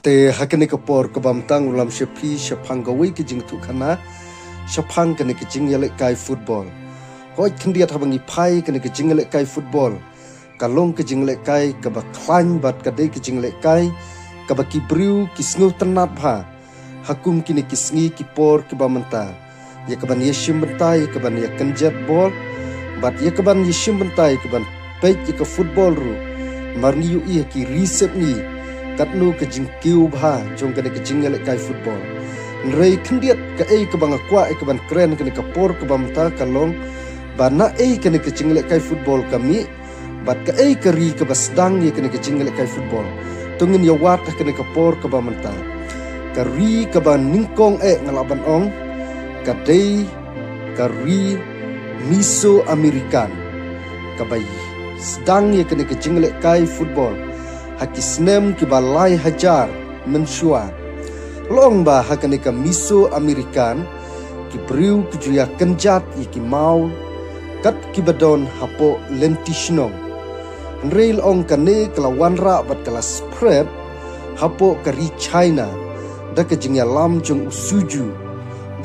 te hakene kapor kabamtang ulam shepi shapang gawi ki jing tu khana shapang kene ki jing yale kai football hoi khindia thabangi phai kene ki jing yale kai football kalong ki jing le kai kaba klan bat kadai ki jing le kai kaba ki briu ki sngu tanat bha hakum kini ki sngi ki por ki bamanta ya kaban yeshim bentai kaban ya kanjat ball bat ya kaban yeshim bentai kaban pej ka football ru marni yu i ki reset ni katnu ke jingkiu bha jong kene ke jingle kai football nrei khindiat ka ei ka banga kwa e ka ban kren kene ka por ka bamta kalong bana ei kene ke jingle kai football kami bat ka ei ka ri ka basdang ye kene ke jingle kai football tungin ya wat kene ka por ka bamta ka ri ka ban ningkong e ngalaban ong ka dei ka ri miso american ka bai sedang ye kene ke jingle kai football hakisnem ki balai hajar menshua long ba hakane ka miso american ki briu ki juya kenjat ki mau kat ki badon hapo lentishnong rail ong kane kala wanra bat kala spread hapo kari china da ka jingya lam jong usuju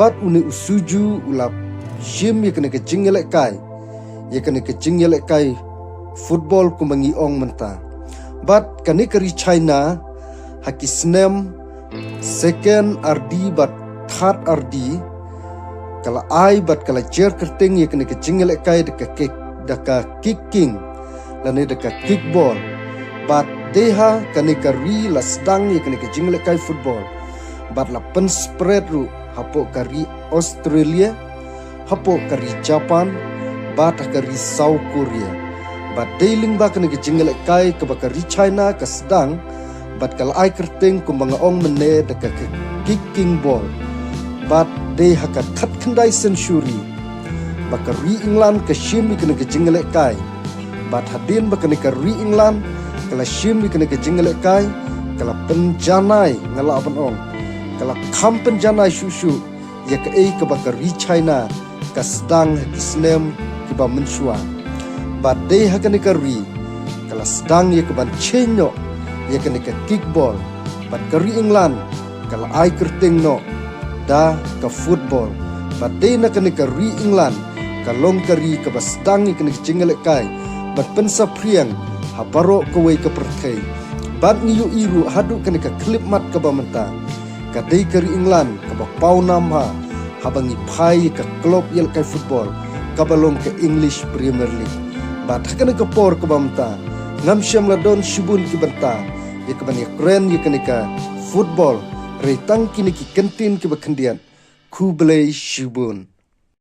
bat une usuju ulap jim ye kane ka jingle kai ye kane ka jingle kai football kumangi ong menta but kanikari China hakisnem second RD but third RD kala ai but kala jer kerting ye kene jingle kai deka kicking lane deka kickball but deha kanikari la sedang ye kene jingle kai football but la pen spread ru hapo kari Australia hapo kari Japan but kari South Korea bat dailing ba kene jingle kai ka bakari China ka sedang bat kal ai kerting kumbanga ong mene de ka kicking ball bat de haka khat khandai century bakari England ka shimi kene jingle kai bat hadin ba kene ri England kala shimi kene jingle kai kala penjanai ngala ban ong kala kham penjanai shushu ya ka ei ka bakari China ka sedang kisnem ki ba menshua bat dei hakane kari kala sedang ye keban chenyo ye kene ka kickball bat kari England kala ai kerting no da ka football bat dei na kene kari England kalong kari ka basdang ye kene jingle kai bat pensa priang habaro kowe ka perthei bat ngiyu iru hadu kene ka clip mat ka bamenta ka dei kari England ka ba pau nam ha habangi phai ka club yel kai football ka balong ka English Premier League bat hakane ka por ka bamta ngam syam la don shibun ki banta ye ka ban ye kren ye kane ka football re tang kini ki kentin ki bakhendian khu blai shibun